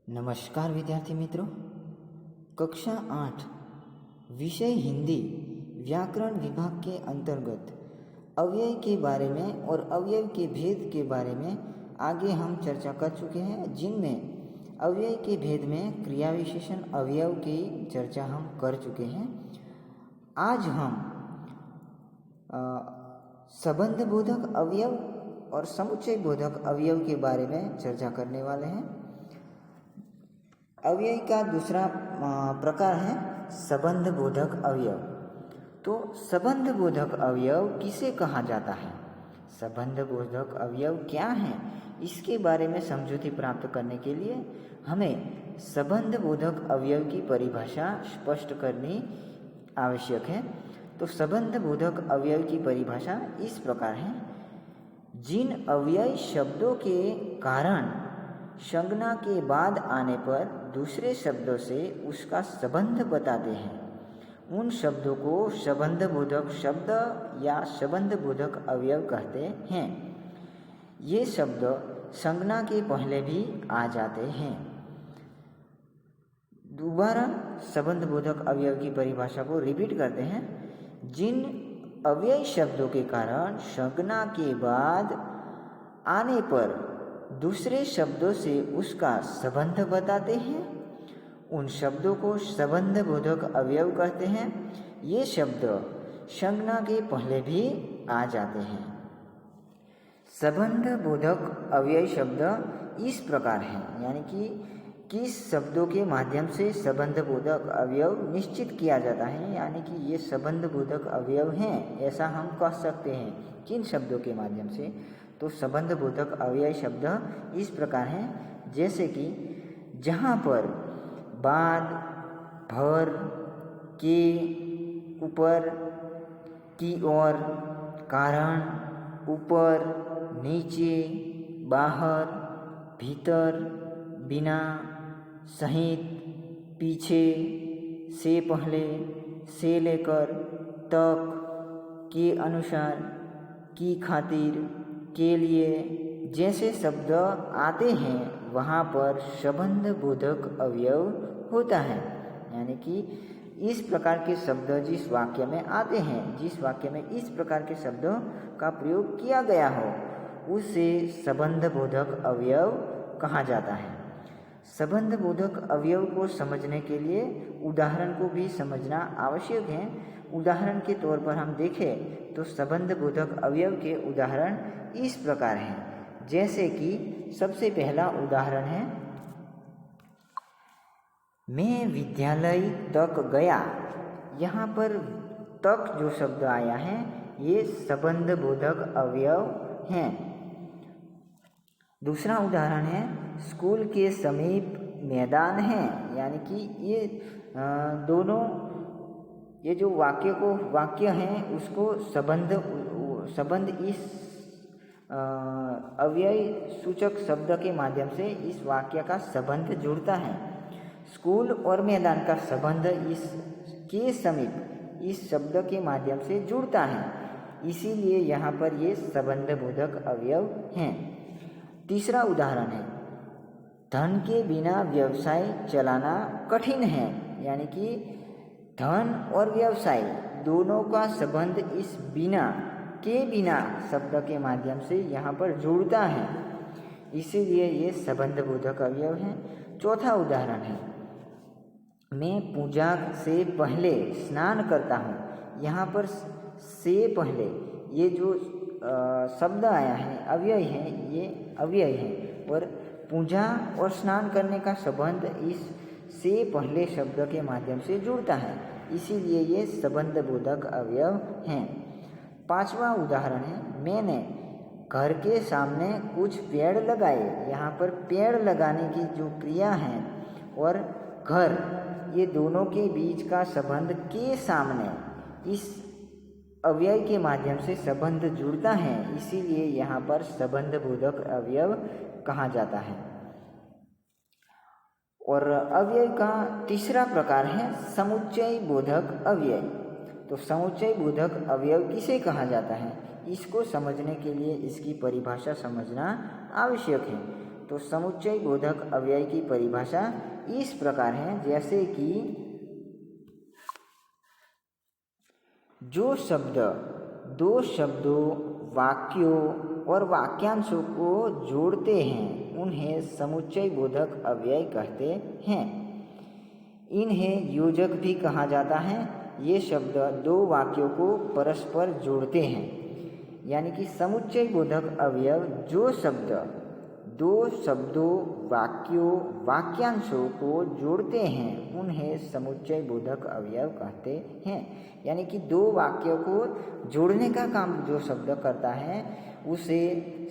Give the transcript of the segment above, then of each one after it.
नमस्कार विद्यार्थी मित्रों, कक्षा 8 विषय हिंदी व्याकरण विभाग के अंतर्गत अव्यय के बारे में और अव्यय के भेद के बारे में आगे हम चर्चा कर चुके हैं, जिनमें अव्यय के भेद में क्रिया विशेषण अवयव की चर्चा हम कर चुके हैं। आज हम संबंध बोधक अवयव और समुच्चय बोधक अवयव के बारे में चर्चा करने वाले हैं। अव्यय का दूसरा प्रकार है संबंध बोधक अवयव। तो संबंध बोधक अवयव किसे कहा जाता है, संबंध बोधक अवयव क्या है, इसके बारे में समझौती प्राप्त करने के लिए हमें संबंध बोधक अवयव की परिभाषा स्पष्ट करनी आवश्यक है। तो संबंध बोधक अवयव की परिभाषा इस प्रकार है: जिन अव्यय शब्दों के कारण संज्ञा के बाद आने पर दूसरे शब्दों से उसका संबंध बताते हैं, उन शब्दों को संबंध बोधक शब्द या संबंध बोधक अवयव कहते हैं। ये शब्द संज्ञा के पहले भी आ जाते हैं। दोबारा संबंध बोधक अवयव की परिभाषा को रिपीट करते हैं। जिन अव्यय शब्दों के कारण संज्ञा के बाद आने पर दूसरे शब्दों से उसका संबंध बताते हैं, उन शब्दों को संबंध बोधक अवयव कहते हैं। ये शब्द संज्ञा के पहले भी आ जाते हैं। संबंध बोधक अवयव शब्द इस प्रकार है, यानी कि किस शब्दों के माध्यम से संबंध बोधक अवयव निश्चित किया जाता है, यानी कि ये संबंध बोधक अवयव हैं, ऐसा हम कह सकते हैं। किन शब्दों के माध्यम से? तो संबंध बोधक अव्यय शब्द इस प्रकार हैं, जैसे कि जहाँ पर बाद, भर, के, ऊपर, की ओर, कारण, ऊपर, नीचे, बाहर, भीतर, बिना, सहित, पीछे, से पहले, से लेकर, तक, के अनुसार, की खातिर, के लिए जैसे शब्द आते हैं वहाँ पर संबंध बोधक अवयव होता है। यानी कि इस प्रकार के शब्द जिस वाक्य में आते हैं, जिस वाक्य में इस प्रकार के शब्दों का प्रयोग किया गया हो, उसे संबंध बोधक अवयव कहा जाता है। संबंध बोधक अवयव को समझने के लिए उदाहरण को भी समझना आवश्यक है। उदाहरण के तौर पर हम देखें तो संबंध बोधक अवयव के उदाहरण इस प्रकार हैं, जैसे कि सबसे पहला उदाहरण है, मैं विद्यालय तक गया। यहाँ पर तक जो शब्द आया है ये संबंध बोधक अवयव हैं। दूसरा उदाहरण है, स्कूल के समीप मैदान है। यानी कि ये दोनों ये जो वाक्य हैं उसको संबंध इस अव्यय सूचक शब्द के माध्यम से इस वाक्य का संबंध जुड़ता है। स्कूल और मैदान का संबंध इस के समीप इस शब्द के माध्यम से जुड़ता है, इसीलिए यहाँ पर ये संबंध बोधक अवयव हैं। तीसरा उदाहरण है, धन के बिना व्यवसाय चलाना कठिन है। यानी कि धन और व्यवसाय दोनों का संबंध इस बिना शब्द के माध्यम से यहाँ पर जुड़ता है, इसीलिए ये संबंध बोधक अवयव है। चौथा उदाहरण है, मैं पूजा से पहले स्नान करता हूँ। यहाँ पर से पहले ये जो शब्द आया है अव्यय है, ये अव्यय है और पूजा और स्नान करने का संबंध इस से पहले शब्द के माध्यम से जुड़ता है, इसीलिए ये संबंध बोधक अवयव हैं। पांचवा उदाहरण है, मैंने घर के सामने कुछ पेड़ लगाए। यहाँ पर पेड़ लगाने की जो क्रिया है और घर, ये दोनों के बीच का संबंध के सामने इस अव्यय के माध्यम से संबंध जुड़ता है, इसीलिए यहाँ पर संबंध बोधक अवयव कहा जाता है। और अव्यय का तीसरा प्रकार है समुच्चय बोधक अव्यय। तो समुच्चय बोधक अवयव किसे कहा जाता है, इसको समझने के लिए इसकी परिभाषा समझना आवश्यक है। तो समुच्चय बोधक अव्यय की परिभाषा इस प्रकार है, जैसे कि जो शब्द दो शब्दों, वाक्यों और वाक्यांशों को जोड़ते हैं उन्हें समुच्चय बोधक अव्यय कहते हैं। इन्हें योजक भी कहा जाता है। ये शब्द दो वाक्यों को परस्पर जोड़ते हैं, यानी कि समुच्चय बोधक अवयव जो शब्द दो शब्दों, वाक्यों, वाक्यांशों को जोड़ते हैं उन्हें समुच्चय बोधक अवयव कहते हैं। यानी कि दो वाक्यों को जोड़ने का काम जो शब्द करता है उसे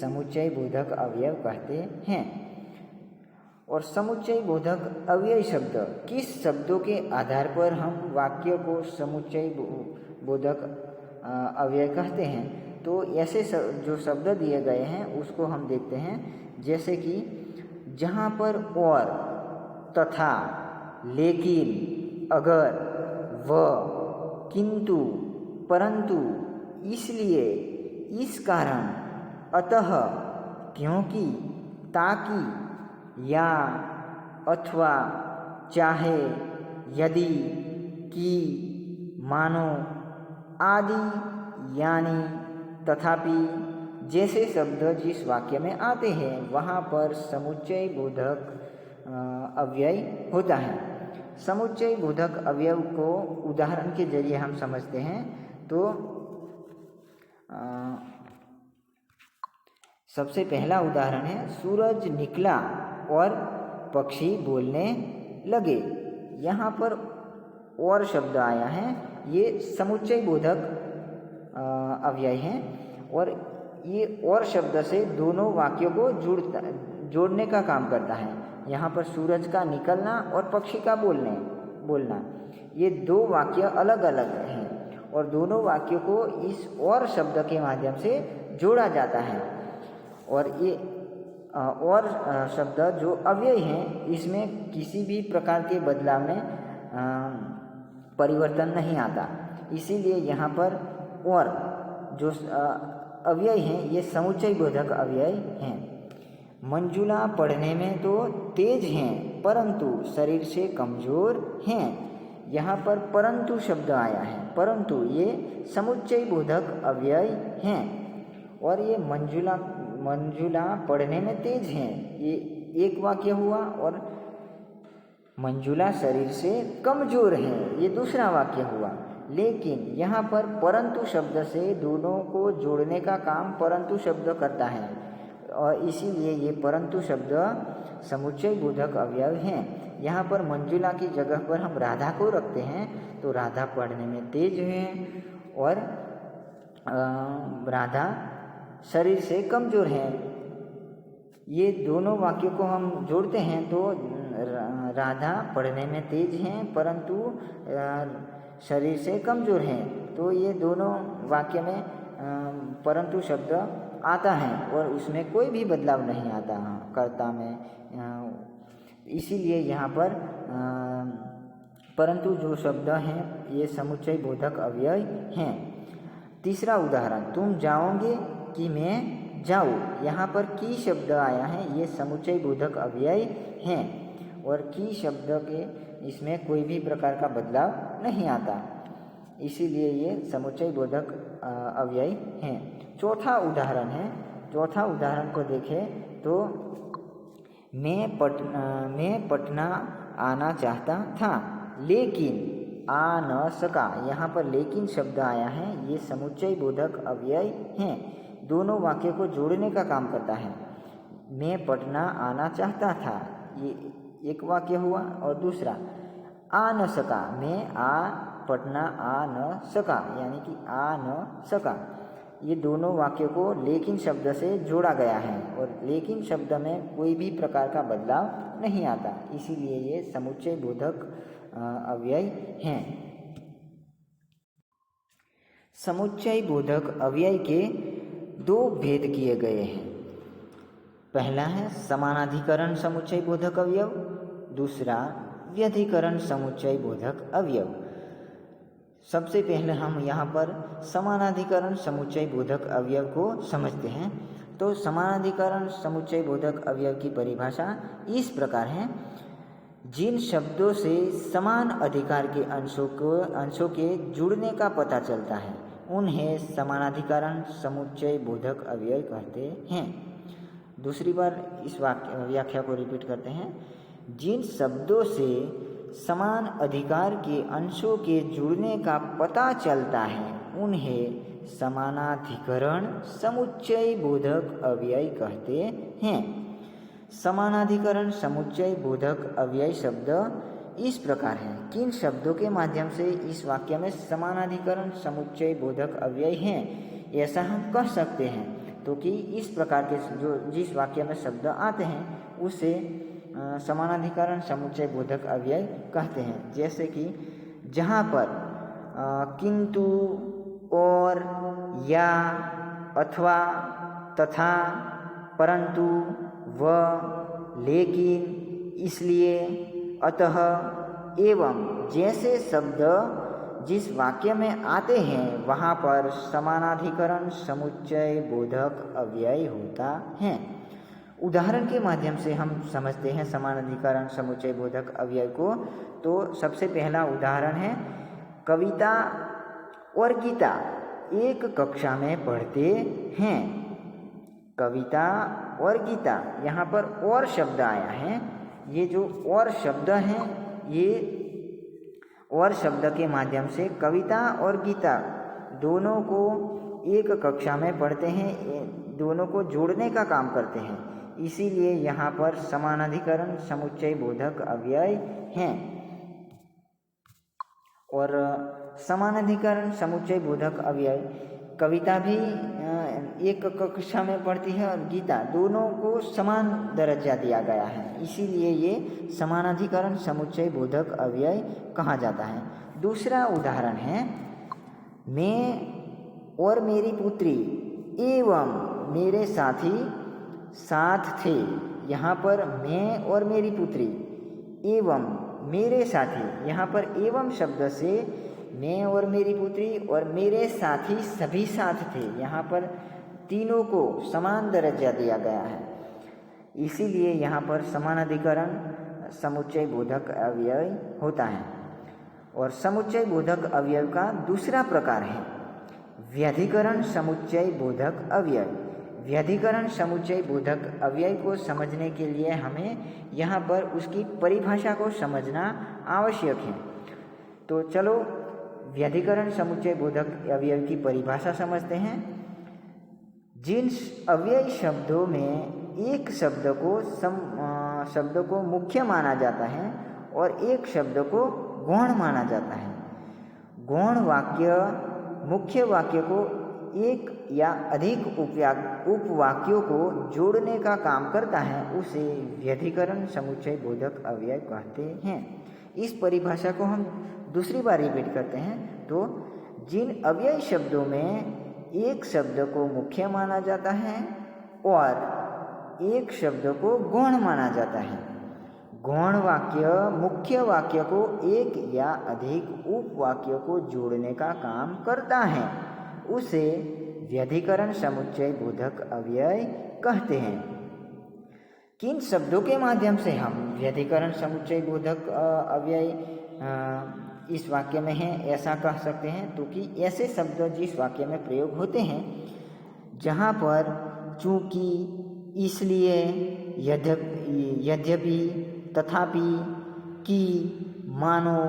समुच्चय बोधक अवयव कहते हैं। और समुच्चय बोधक अव्यय शब्द किस शब्दों के आधार पर हम वाक्य को समुच्चय बोधक अव्यय कहते हैं, तो ऐसे जो शब्द दिए गए हैं उसको हम देखते हैं। जैसे कि जहाँ पर और, तथा, लेकिन, अगर, व, किंतु, परंतु, इसलिए, इस कारण, अतः, क्योंकि, ताकि, या, अथवा, चाहे, यदि, कि, मानो, आदि, यानी, तथापि जैसे शब्द जिस वाक्य में आते हैं वहाँ पर समुच्चय बोधक अव्यय होता है। समुच्चय बोधक अवयव को उदाहरण के जरिए हम समझते हैं। तो सबसे पहला उदाहरण है, सूरज निकला और पक्षी बोलने लगे। यहाँ पर और शब्द आया है, ये समुच्चय बोधक अव्यय है और ये और शब्द से दोनों वाक्यों को जोड़ने का काम करता है। यहाँ पर सूरज का निकलना और पक्षी का बोलना ये दो वाक्य अलग अलग हैं और दोनों वाक्यों को इस और शब्द के माध्यम से जोड़ा जाता है। और ये और शब्द जो अव्यय हैं इसमें किसी भी प्रकार के बदलाव में परिवर्तन नहीं आता, इसीलिए यहाँ पर और जो अव्यय हैं ये समुच्चय बोधक अव्यय हैं। मंजुला पढ़ने में तो तेज हैं परंतु शरीर से कमजोर हैं। यहाँ पर परंतु शब्द आया है, परंतु ये समुच्चय बोधक अव्यय हैं। और ये मंजुला पढ़ने में तेज हैं, ये एक वाक्य हुआ। और मंजुला शरीर से कमजोर है, ये दूसरा वाक्य हुआ। लेकिन यहाँ पर परंतु शब्द से दोनों को जोड़ने का काम परंतु शब्द करता है और इसीलिए ये परंतु शब्द समुच्चय बोधक अवयव हैं। यहाँ पर मंजुला की जगह पर हम राधा को रखते हैं, तो राधा पढ़ने में तेज हैं और राधा शरीर से कमजोर है। ये दोनों वाक्यों को हम जोड़ते हैं तो राधा पढ़ने में तेज हैं परंतु शरीर से कमजोर हैं, तो ये दोनों वाक्य में परंतु शब्द आता है और उसमें कोई भी बदलाव नहीं आता कर्ता में। इसीलिए यहाँ पर परंतु जो शब्द हैं ये समुच्चय बोधक अव्यय हैं। तीसरा उदाहरण, तुम जाओगे कि मैं जाऊँ। यहाँ पर की शब्द आया है, ये समुच्चय बोधक अव्यय हैं और की शब्द के इसमें कोई भी प्रकार का बदलाव नहीं आता, इसीलिए ये समुच्चय बोधक अव्यय हैं। चौथा उदाहरण है, चौथा उदाहरण को देखें तो मैं पटना आना चाहता था लेकिन आ न सका। यहाँ पर लेकिन शब्द आया है, ये समुच्चय बोधक अव्यय हैं, दोनों वाक्य को जोड़ने का काम करता है। मैं पटना आना चाहता था, ये एक वाक्य हुआ और दूसरा आ न सका, मैं पटना आ न सका, यानी कि आ न सका। ये दोनों वाक्यों को लेकिन शब्द से जोड़ा गया है और लेकिन शब्द में कोई भी प्रकार का बदलाव नहीं आता, इसीलिए ये समुच्चय बोधक अव्यय हैं। समुच्चय बोधक अव्यय के दो भेद किए गए हैं। पहला है समानाधिकरण समुच्चय बोधक अवयव, दूसरा व्यधिकरण समुच्चय बोधक अवयव। सबसे पहले हम यहाँ पर समानाधिकरण समुच्चय बोधक अवयव को समझते हैं। तो समानाधिकरण समुच्चय बोधक अवयव की परिभाषा इस प्रकार है। जिन शब्दों से समान अधिकार के अंशों के जुड़ने का पता चलता है उन्हें समानाधिकरण समुच्चय बोधक अवयव कहते हैं। दूसरी बार इस व्याख्या को रिपीट करते हैं। जिन शब्दों से समान अधिकार के अंशों के जुड़ने का पता चलता है उन्हें समानाधिकरण समुच्चय बोधक अवयव कहते हैं। समानाधिकरण समुच्चय बोधक अवयव शब्द इस प्रकार है। किन शब्दों के माध्यम से इस वाक्य में समानाधिकरण समुच्चय बोधक अवयव हैं ऐसा हम कह सकते हैं। तो कि इस प्रकार के जो जिस वाक्य में शब्द आते हैं उसे समानाधिकरण समुच्चय बोधक अवयव कहते हैं। जैसे कि जहाँ पर किंतु, और, या, अथवा, तथा, परंतु, व, लेकिन, इसलिए, अतः, एवं जैसे शब्द जिस वाक्य में आते हैं वहाँ पर समानाधिकरण समुच्चय बोधक अवयव होता है। उदाहरण के माध्यम से हम समझते हैं समानाधिकरण समुच्चय बोधक अवयव को। तो सबसे पहला उदाहरण है, कविता और गीता एक कक्षा में पढ़ते हैं। कविता और गीता, यहाँ पर और शब्द आया है। ये जो और शब्द हैं ये और शब्द के माध्यम से कविता और गीता दोनों को एक कक्षा में पढ़ते हैं, दोनों को जोड़ने का काम करते हैं। इसीलिए यहाँ पर समानाधिकरण समुच्चय बोधक अवयव हैं। और समानाधिकरण समुच्चय बोधक अवयव कविता भी एक कक्षा में पढ़ती है और गीता, दोनों को समान दर्जा दिया गया है। इसीलिए ये समानाधिकरण समुच्चय बोधक अवयव कहा जाता है। दूसरा उदाहरण है, मैं और मेरी पुत्री एवं मेरे साथी साथ थे। यहाँ पर मैं और मेरी पुत्री एवं मेरे साथी, यहाँ पर एवं शब्द से मैं और मेरी पुत्री और मेरे साथी सभी साथ थे, यहाँ पर तीनों को समान दर्जा दिया गया है। इसीलिए यहाँ पर समानाधिकरण समुच्चय बोधक अवयव होता है। और समुच्चय बोधक अवयव का दूसरा प्रकार है व्यधिकरण समुच्चय बोधक अवयव। व्यधिकरण समुच्चय बोधक अवयव को समझने के लिए हमें यहाँ पर उसकी परिभाषा को समझना आवश्यक है। तो चलो व्यधिकरण समुच्चय बोधक अवयव की परिभाषा समझते हैं। जिन अव्यय शब्दों में एक शब्द को मुख्य माना जाता है और एक शब्द को गौण माना जाता है। गौण वाक्य मुख्य वाक्य को एक या अधिक उपवाक्यों को जोड़ने का काम करता है, उसे व्यधिकरण समुच्चय बोधक अवयव कहते हैं। इस परिभाषा को हम दूसरी बार रिपीट करते हैं। तो जिन अव्यय शब्दों में एक शब्द को मुख्य माना जाता है और एक शब्द को गौण माना जाता है। गौण वाक्य मुख्य वाक्य को एक या अधिक उपवाक्यों को जोड़ने का काम करता है, उसे व्यधिकरण समुच्चय बोधक अवयव कहते हैं। किन शब्दों के माध्यम से हम व्यधिकरण समुच्चय बोधक अवयव इस वाक्य में है ऐसा कह सकते हैं? तो कि ऐसे शब्द जिस वाक्य में प्रयोग होते हैं जहाँ पर चूंकि, इसलिए, यद्यपि, तथापि, कि, मानो,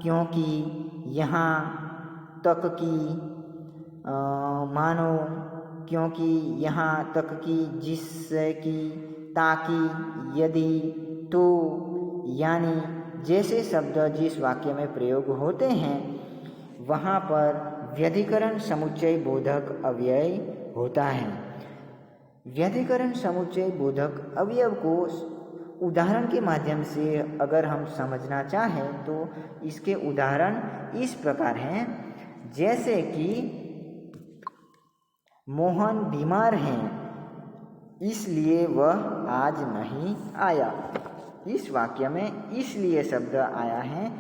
क्योंकि, यहाँ तक कि, मानो, क्योंकि, यहाँ तक कि, जिससे कि, ताकि, यदि, तो, यानी जैसे शब्द जिस वाक्य में प्रयोग होते हैं वहाँ पर व्यधिकरण समुच्चय बोधक अवयव होता है। व्यधिकरण समुच्चय बोधक अवयव को उदाहरण के माध्यम से अगर हम समझना चाहें तो इसके उदाहरण इस प्रकार हैं। जैसे कि मोहन बीमार हैं इसलिए वह आज नहीं आया। इस वाक्य में इसलिए शब्द आया है।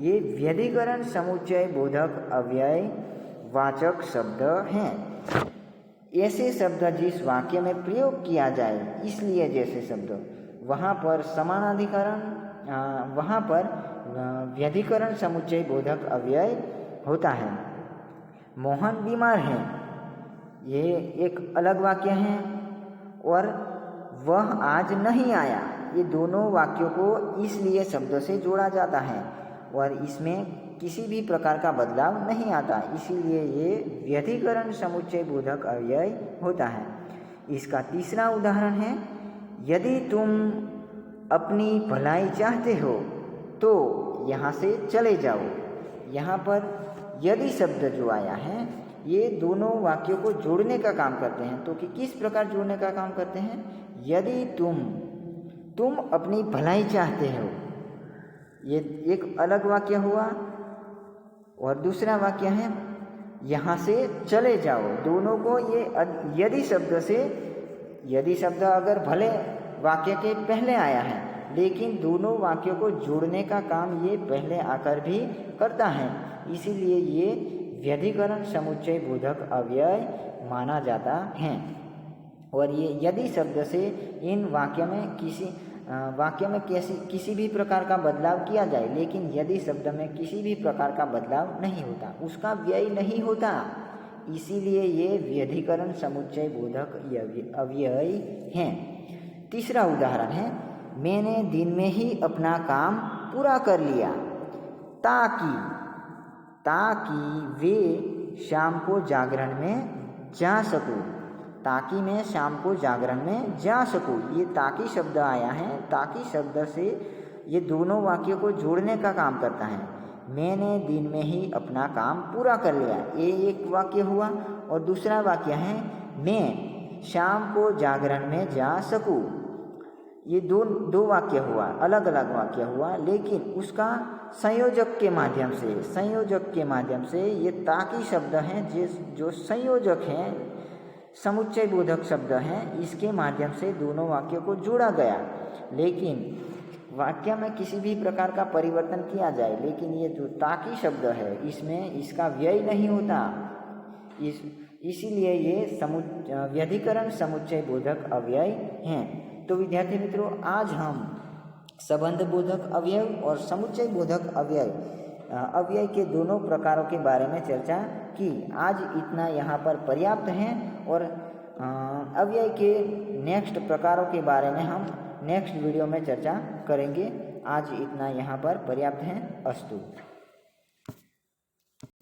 ये व्यधिकरण समुच्चय बोधक अवयव वाचक शब्द हैं। ऐसे शब्द जिस वाक्य में प्रयोग किया जाए, इसलिए जैसे शब्द, वहाँ पर समानाधिकरण, वहाँ पर व्यधिकरण समुच्चय बोधक अव्यय होता है। मोहन बीमार है, ये एक अलग वाक्य है, और वह आज नहीं आया, ये दोनों वाक्यों को इसलिए शब्द से जोड़ा जाता है और इसमें किसी भी प्रकार का बदलाव नहीं आता, इसीलिए ये व्यधिकरण समुच्चय बोधक अव्यय होता है। इसका तीसरा उदाहरण है, यदि तुम अपनी भलाई चाहते हो तो यहाँ से चले जाओ। यहाँ पर यदि शब्द जो आया है, ये दोनों वाक्यों को जोड़ने का काम करते हैं। तो कि किस प्रकार जोड़ने का काम करते हैं? यदि तुम अपनी भलाई चाहते हो, ये एक अलग वाक्य हुआ, और दूसरा वाक्य है यहाँ से चले जाओ। दोनों को ये यदि शब्द से, यदि शब्द अगर भले वाक्य के पहले आया है, लेकिन दोनों वाक्यों को जोड़ने का काम ये पहले आकर भी करता है, इसीलिए ये व्यधिकरण समुच्चय बोधक अव्यय माना जाता है। और ये यदि शब्द से इन वाक्य में किसी भी प्रकार का बदलाव किया जाए, लेकिन यदि शब्द में किसी भी प्रकार का बदलाव नहीं होता, उसका व्यय नहीं होता, इसीलिए ये व्यधिकरण समुच्चय बोधक अव्यय हैं। तीसरा उदाहरण है, मैंने दिन में ही अपना काम पूरा कर लिया ताकि वे शाम को जागरण में जा सकूं। ताकि मैं शाम को जागरण में जा सकूं, ये ताकि शब्द आया है। ताकि शब्द से ये दोनों वाक्यों को जोड़ने का काम करता है। मैंने दिन में ही अपना काम पूरा कर लिया, ये एक वाक्य हुआ, और दूसरा वाक्य है मैं शाम को जागरण में जा सकूं। ये दो वाक्य हुआ, अलग अलग वाक्य हुआ, लेकिन उसका संयोजक के माध्यम से ये ताकि शब्द हैं, जो संयोजक हैं, समुच्चय बोधक शब्द हैं, इसके माध्यम से दोनों वाक्यों को जोड़ा गया। लेकिन वाक्य में किसी भी प्रकार का परिवर्तन किया जाए, लेकिन ये जो ताकि शब्द है, इसमें इसका व्यय नहीं होता, इसीलिए ये व्यधिकरण समुच्चय बोधक अव्यय हैं। तो विद्यार्थी मित्रों, आज हम संबंध बोधक अवयव और समुच्चय बोधक अव्यय के दोनों प्रकारों के बारे में चर्चा की। आज इतना यहाँ पर पर्याप्त है, और अव्यय के नेक्स्ट प्रकारों के बारे में हम नेक्स्ट वीडियो में चर्चा करेंगे। आज इतना यहाँ पर पर्याप्त है। अस्तु।